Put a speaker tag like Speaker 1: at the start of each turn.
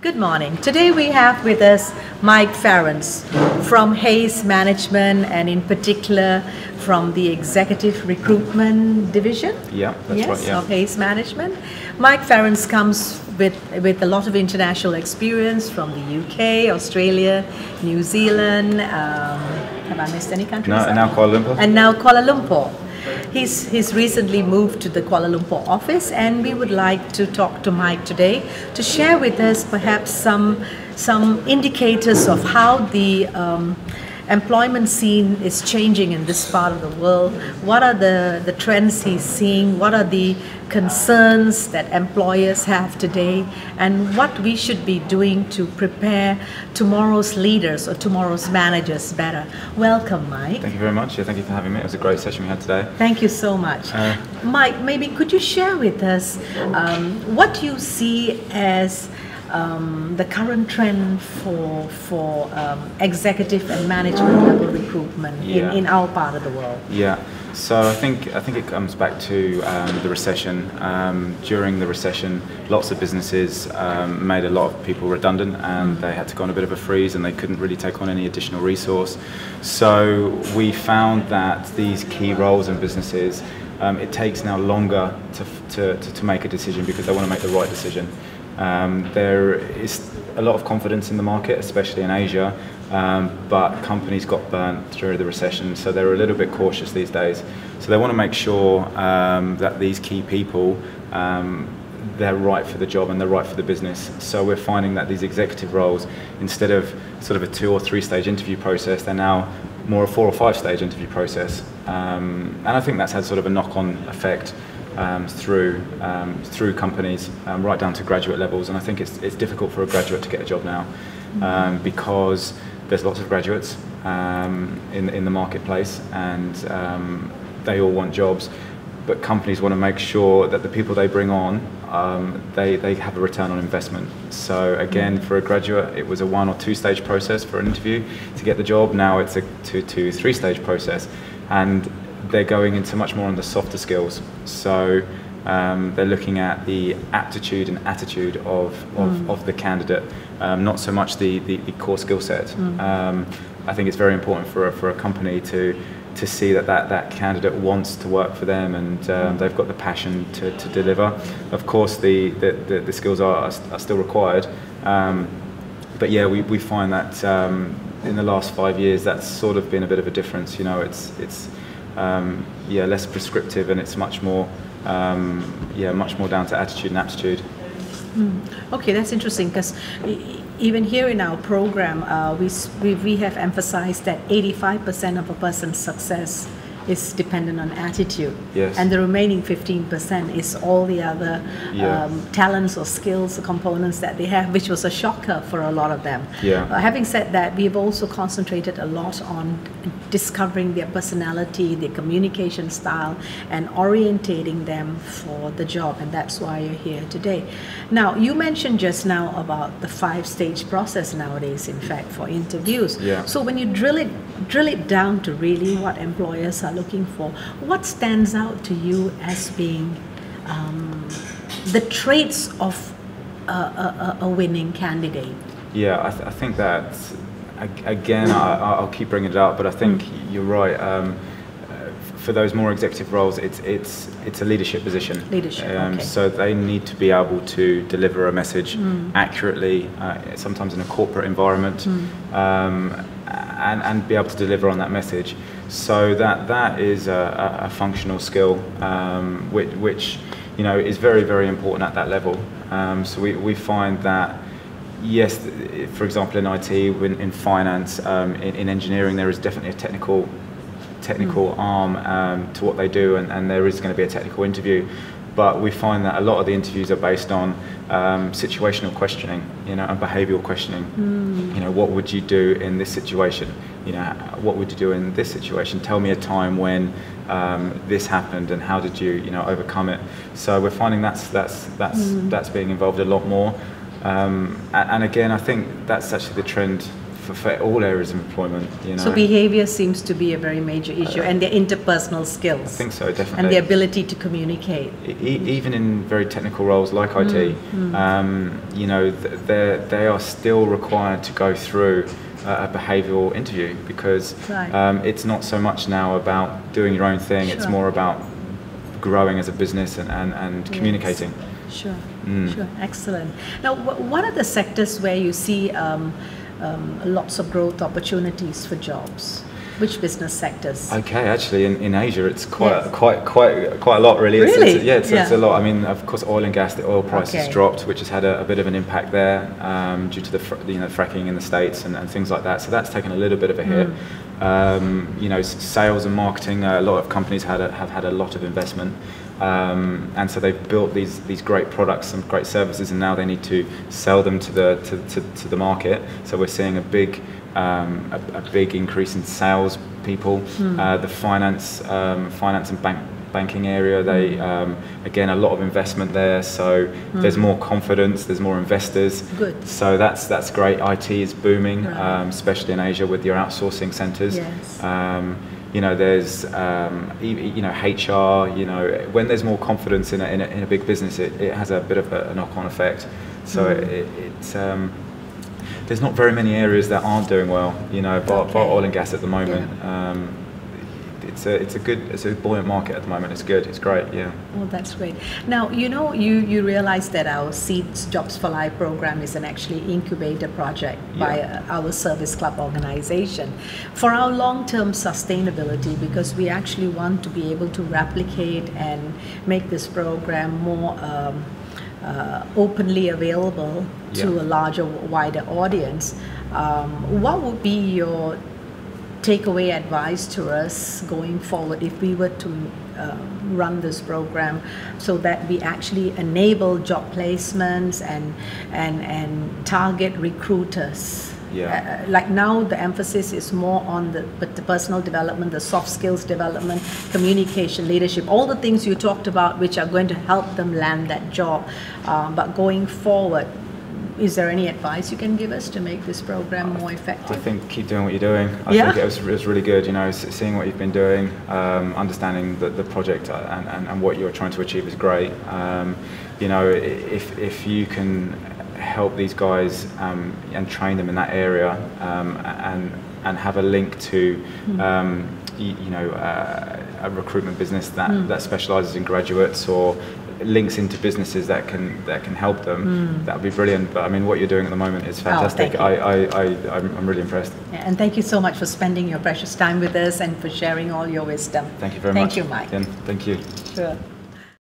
Speaker 1: Good morning. Today we have with us Mike Farrance from Hayes Management, and in particular from the Executive Recruitment Division.
Speaker 2: Yeah, that's right. Yeah.
Speaker 1: Of Hayes Management. Mike Farrance comes with a lot of international experience from the UK, Australia, New Zealand. Have I missed any countries?
Speaker 2: No, and now Kuala Lumpur.
Speaker 1: And now Kuala Lumpur. He's recently moved to the Kuala Lumpur office, and we would like to talk to Mike today to share with us perhaps some indicators of how the employment scene is changing in this part of the world. What are the trends he's seeing? What are the concerns that employers have today, and what we should be doing to prepare tomorrow's leaders or tomorrow's managers better? Welcome, Mike.
Speaker 2: Thank you very much. Yeah, thank you for having me. It was a great session we had today.
Speaker 1: Thank you so much. Mike, maybe could you share with us what you see as the current trend for executive and management level recruitment in our part of the world?
Speaker 2: Yeah, so I think it comes back to the recession. During the recession, lots of businesses made a lot of people redundant, and they had to go on a bit of a freeze, and they couldn't really take on any additional resource. So we found that these key roles in businesses, it takes now longer to make a decision because they want to make the right decision. There is a lot of confidence in the market, especially in Asia, but companies got burnt through the recession, so they're a little bit cautious these days. So they want to make sure that these key people, they're right for the job and they're right for the business. So we're finding that these executive roles, instead of sort of a 2 or 3 stage interview process, they're now more a 4 or 5 stage interview process. And I think that's had sort of a knock-on effect through companies right down to graduate levels, and I think it's difficult for a graduate to get a job now because there's lots of graduates in the marketplace, and they all want jobs, but companies want to make sure that the people they bring on they have a return on investment. So again, for a graduate, it was a 1 or 2 stage process for an interview to get the job. Now it's a 2 to 3 stage process, and they're going into much more on the softer skills. So they're looking at the aptitude and attitude of the candidate, not so much the core skill set. I think it's very important for a company to see that candidate wants to work for them, and they've got the passion to deliver. Of course, the skills are still required, but yeah, we find that in the last 5 years, that's sort of been a bit of a difference. You know, it's less prescriptive, and it's much more down to attitude and aptitude.
Speaker 1: Okay, that's interesting, because even here in our program, we have emphasized that 85% of a person's success is dependent on attitude,
Speaker 2: yes,
Speaker 1: and the remaining 15% is all the other talents or skills or components that they have, which was a shocker for a lot of them. Having said that, we've also concentrated a lot on discovering their personality, their communication style, and orientating them for the job, and that's why you're here today. Now, you mentioned just now about the 5-stage process nowadays, in fact, for interviews. So when you drill it down to really what employers are looking for, what stands out to you as being the traits of a winning candidate? Yeah,
Speaker 2: I think that, again, I'll keep bringing it up, but I think you're right. For those more executive roles, it's a leadership position.
Speaker 1: Okay.
Speaker 2: So they need to be able to deliver a message accurately, sometimes in a corporate environment, and be able to deliver on that message. So that is a functional skill, which you know is very, very important at that level. So we find that, yes, for example, in IT, in finance, in engineering, there is definitely a technical arm to what they do, and there is going to be a technical interview. But we find that a lot of the interviews are based on situational questioning, you know, and behavioural questioning. You know, what would you do in this situation? You know, what would you do in this situation? Tell me a time when this happened, and how did you, overcome it? So we're finding that's being involved a lot more. And again, I think that's actually the trend for all areas of employment. You know.
Speaker 1: So behavior seems to be a very major issue, and their interpersonal skills.
Speaker 2: I think so, definitely.
Speaker 1: And the ability to communicate.
Speaker 2: Even in very technical roles like IT, you know, they are still required to go through a behavioural interview, because it's not so much now about doing your own thing. Sure. It's more about growing as a business and communicating.
Speaker 1: Sure, sure, excellent. Now, what are the sectors where you see lots of growth opportunities for jobs? Which business sectors?
Speaker 2: Okay, actually, in Asia, it's quite a lot, really.
Speaker 1: Really?
Speaker 2: It's a lot. I mean, of course, oil and gas. The oil price has dropped, which has had a bit of an impact there due to the fracking in the States and things like that. So that's taken a little bit of a hit. You know, sales and marketing. A lot of companies have had a lot of investment. And so they've built these great products and great services, and now they need to sell them to the market. So we're seeing a big increase in sales people. The finance and banking area, they again, a lot of investment there. So there's more confidence, there's more investors.
Speaker 1: Good.
Speaker 2: So that's great. IT is booming, especially in Asia with your outsourcing centres.
Speaker 1: Yes.
Speaker 2: You know, there's you know, HR. You know, when there's more confidence in a big business, it has a bit of a knock-on effect. So it's there's not very many areas that aren't doing well. You know, bar oil and gas at the moment. It's a buoyant market at the moment. It's good. It's great. Yeah.
Speaker 1: Oh, that's great. Now, you know, you realize that our Seeds Jobs for Life program is an actually incubator project by our service club organization for our long-term sustainability, because we actually want to be able to replicate and make this program more openly available to a larger, wider audience. What would be your takeaway advice to us going forward if we were to run this program, so that we actually enable job placements and target recruiters? Like now the emphasis is more on the personal development, the soft skills development, communication, leadership, all the things you talked about which are going to help them land that job. But going forward, is there any advice you can give us to make this program more effective?
Speaker 2: I think keep doing what you're doing. I think it was really good, you know, seeing what you've been doing, understanding the project and what you're trying to achieve is great. You know, if you can help these guys and train them in that area and have a link to you know, a recruitment business that specialises in graduates, or links into businesses that can help them, that would be brilliant. But I mean, what you're doing at the moment is fantastic. I'm really impressed.
Speaker 1: Yeah, and thank you so much for spending your precious time with us and for sharing all your wisdom.
Speaker 2: Thank you very much.
Speaker 1: Thank you, Mike.
Speaker 2: Thank you.
Speaker 1: Sure.